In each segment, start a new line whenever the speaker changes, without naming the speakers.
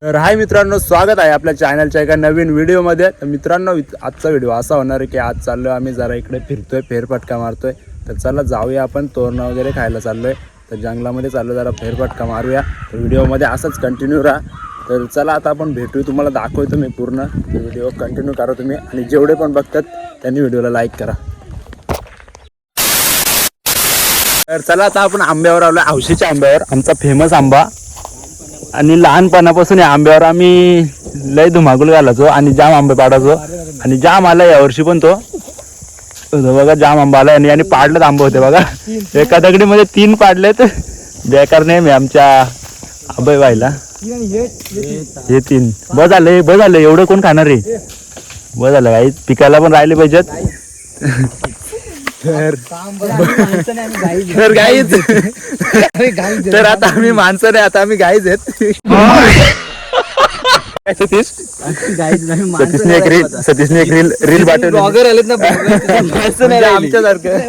तर हाय मित्रांनो, स्वागत आहे आपल्या चॅनलच्या एका नवीन व्हिडिओमध्ये. तर मित्रांनो, आजचा व्हिडिओ असा होणार आहे की आज चाललोय आम्ही जरा इकडे फिरतोय, फेरफटका मारतोय. तर चला जाऊया, आपण तोरणं वगैरे खायला चाललोय. तर जंगलामध्ये चाललो, जरा फेरफटका मारूया. तर व्हिडिओमध्ये असंच कंटिन्यू राहा. तर चला आता आपण भेटूया, तुम्हाला दाखवतो मी पूर्ण. तर व्हिडिओ कंटिन्यू करा तुम्ही, आणि जेवढे पण बघतात त्यांनी व्हिडिओला लाईक करा. तर चला आता आपण आंब्यावर आलो, हौशीच्या आंब्यावर. आमचा फेमस आंबा, आणि लहानपणापासून या आंब्यावर आम्ही लय धुमाकूल घालायचो आणि जाम आंबे पाडायचो. आणि जाम आला यावर्षी पण तो बघा, जाम आंबा आला. आणि पाडलेत आंबे होते बघा, एका दगडीमध्ये 3 पाडलेत. बेकार नेहमी आमच्या आंबे व्हायला हे 3 बस झालं एवढं कोण खाणार रे. बस झालं काही, पिकायला पण राहिले पाहिजेत. तर गाईच, तर आता आम्ही माणसं नाही, आता आम्ही गाईच आहेत. सतीशने एक रील पाठवली, आमच्यासारखं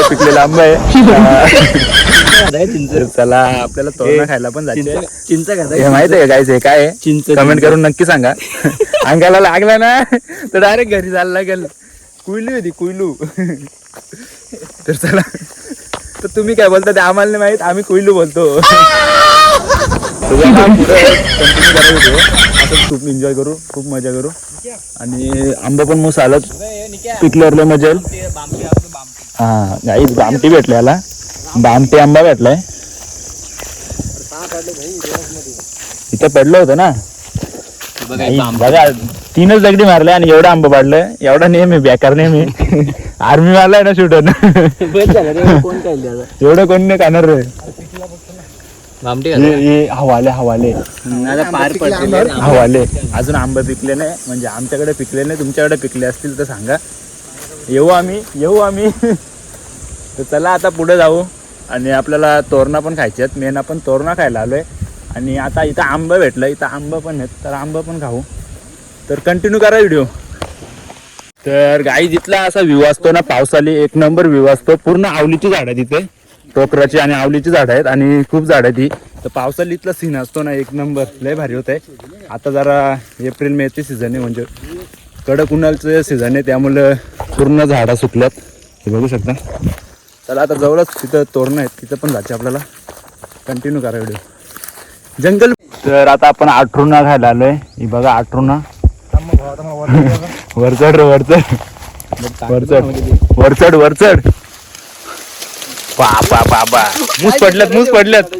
पिकलेला आंबा आहे. चला आपल्याला तोरणं खायला पण जायचं. चिंच हे माहिती आहे का गाईच, हे काय चिंच, कमेंट करून नक्की सांगा. अंगाला लागला ना तर डायरेक्ट घरी जायला लागेल. कुयलू होती कुयलू. तर चला, तर तुम्ही काय बोलता ते आम्हाला नाही माहित, आम्ही कुयलू बोलतो. खूप एन्जॉय करू, खूप मजा करू. आणि आंबा पण मस्त आलं, पिकल्यावर मजा येईल. हा गाईच, बामटी भेटले याला, बामटी आंबा भेटलाय. इथं पडलं होतं ना बघा, 3च दगडी मारले आणि एवढा आंबा पाडलं. एवढा नेहमी बेकार, नेहमी आर्मी वाला आहे ना शूटर. एवढं कोण नाही खाणार रे. हवाले अजून आंबे पिकले नाही, म्हणजे आमच्याकडे पिकले नाही. तुमच्याकडे पिकले असतील तर सांगा, येऊ आम्ही. तर चला आता पुढे जाऊ. आणि आपल्याला तोरणा पण खायचे आहेत. मेन आपण तोरणा खायला आलोय. आणि आता इथं आंबा भेटलं, इथं आंबा पण आहेत, तर आंबा पण खाऊ. तर कंटिन्यू करा व्हिडिओ. तर गाई जिथला असा व्ह्यू असतो ना, पावसाळी एक नंबर व्ह्यू असतो. पूर्ण आवलीची झाड आहे तिथे, टोकराची आणि आवलीची झाड आहेत, आणि खूप झाड आहे ती. तर पावसाळी इथला सीन असतो ना, एक नंबर, लय भारी होत आहे. आता जरा एप्रिल मेचे सीझन आहे, म्हणजे कडक उन्हाळ्याचं सीझन आहे, त्यामुळं पूर्ण झाडं सुकल्यात, हे बघू शकता. चला आता जवळच तिथं तोरणं आहेत, तिथं पण जायचं आपल्याला. कंटिन्यू करा व्हिडिओ. जंगल. तर आता आपण आठरुणा खायला आलोय. ही बघा आठरुणा. वरचढ बाबा, मूस पडल्यात.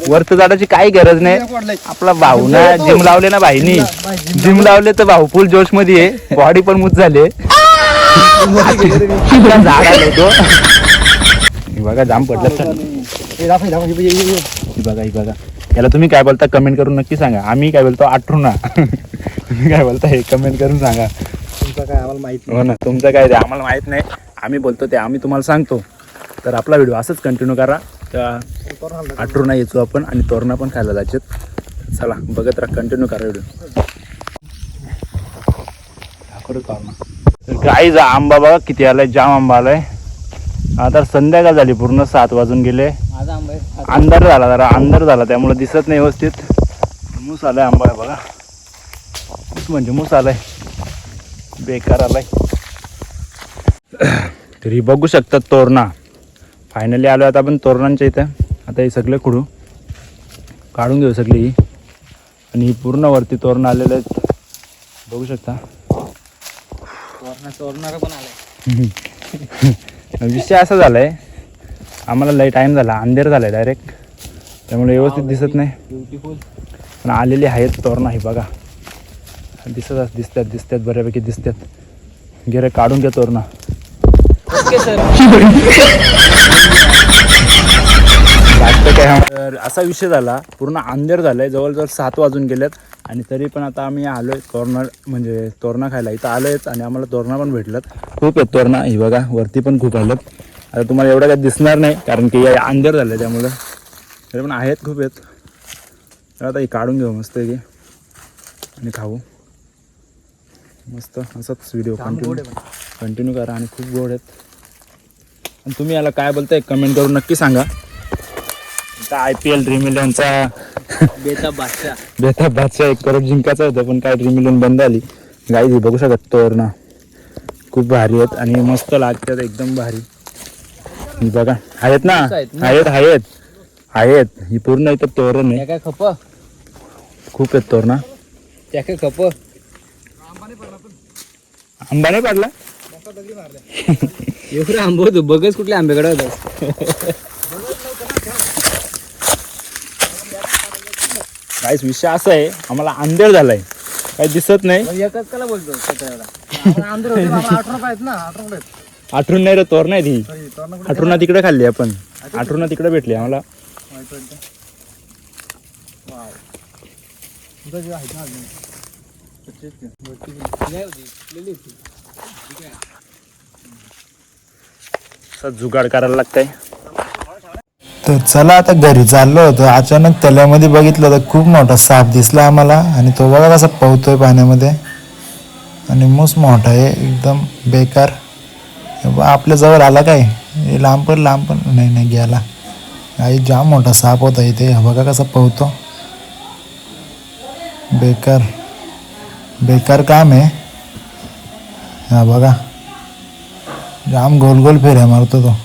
वरच झाडाची काही गरज नाही. आपला भाऊ ना जिम लावले ना, भाईनी जिम लावले तर भाऊ फुल जोश मध्ये आहे, बॉडी पण मूस झाले. झाड आलं तो बघा, जाम पडल्यात. बघा याला तुम्ही काय बोलता कमेंट करून नक्की सांगा. आम्ही काय बोलतो आठरुणा, तुम्ही काय बोलता हे कमेंट करून सांगा. तुमचं काय आम्हाला माहित नाही. हो ना, तुमचं काय ते आम्हाला माहित नाही, आम्ही बोलतो ते आम्ही तुम्हाला सांगतो. तर आपला व्हिडिओ असंच कंटिन्यू करा. आठरुणा यायचो आपण, आणि तोरणा पण खायला जायचे. चला बघत राहा, कंटिन्यू करा व्हिडिओ. गाईज आंबा बघा किती आलाय, जाम आंबा आलाय. आता संध्याकाळ झाली, पूर्ण 7 वाजून गेले. अंधार झाला त्यामुळे दिसत नाही व्यवस्थित. मूस आलाय आंबा आहे बघा, म्हणजे मूस आलाय, बेकार आलाय. तरी बघू शकतात तोरणा. फायनली आलो आता आपण तोरणांच्या इथं. आता हे सगळे काढून घेऊ सगळी, आणि ही पूर्ण वरती तोरण आलेले आहेत, बघू शकता. तोरणा पण आलाय. विषय असा झालाय, आम्हाला लई टाइम झाला, अंधेर झालाय डायरेक्ट, त्यामुळे व्यवस्थित दिसत नाही. पण आलेली आहेत तोरणा, ही बघा दिसतात बऱ्यापैकी दिसतात. गेरे काढून घ्या तोरणा. तर असा विषय झाला, पूर्ण अंधेर झालाय, जवळजवळ 7 वाजून गेलेत. आणि तरी पण आता आम्ही आलोय तोरणा खायला. इथं आलोयच, आणि आम्हाला तोरणा पण भेटलं. खूप आहेत तोरणा, ही बघा वरती पण खूप आलेत. आता तुम्हाला एवढं काही दिसणार नाही, कारण की अंधेर झालं त्यामुळं. तरी पण आहेत, खूप आहेत. तर आता हे काढून घेऊ मस्त की, आणि खाऊ मस्त. असाच व्हिडिओ कंटिन्यू करा, आणि खूप गोड आहेत. आणि तुम्ही याला काय बोलताय कमेंट करून नक्की सांगा. आता IPL ड्रीम इलेव्हनचा
बेताब बादशाह.
बेताब बादशाह 1 करोड जिंकायचा होता, पण काय ड्रीम इलेव्हन बंद आली. गाईज बघू शकत तोरणं खूप भारी आहेत आणि मस्त लागतात एकदम भारी. ही बघा आहेत ना, आहेत आहेत आहेत. ही पूर्ण इथं तोरण आहे.
काय खप
खूप आहेत तोरणं.
त्या काय खप
आंबा नाही पडला.
एवढं आंबा होतो बघच कुठल्या आंब्याकडे होता.
गाईस विषय असा आहे, आम्हाला अंधेर झालाय, काही दिसत नाही.
एकच कला बोलतो
आठवण नाही रे, तोरण आहे ती. आठवणा तिकडे खाल्ली आपण, आठवणा तिकडे भेटली आम्हाला. जुगाड करायला लागतंय.
तर चला आता घरी चाललो होतो, अचानक तल्यामध्ये बघितलं तर खूप मोठा साप दिसला आम्हाला. आणि तो बघा कसा पोहतोय पाण्यामध्ये आणि मस्त मोठा आहे एकदम बेकार. आपल्या जवळ आला काय, लांब पण नाही गेला. आई जाम मोठा साप होता इथे. हा बघा कसा पोहतो, बेकार काम आहे. हा बघा जाम गोल गोल फेऱ्या मारतो तो.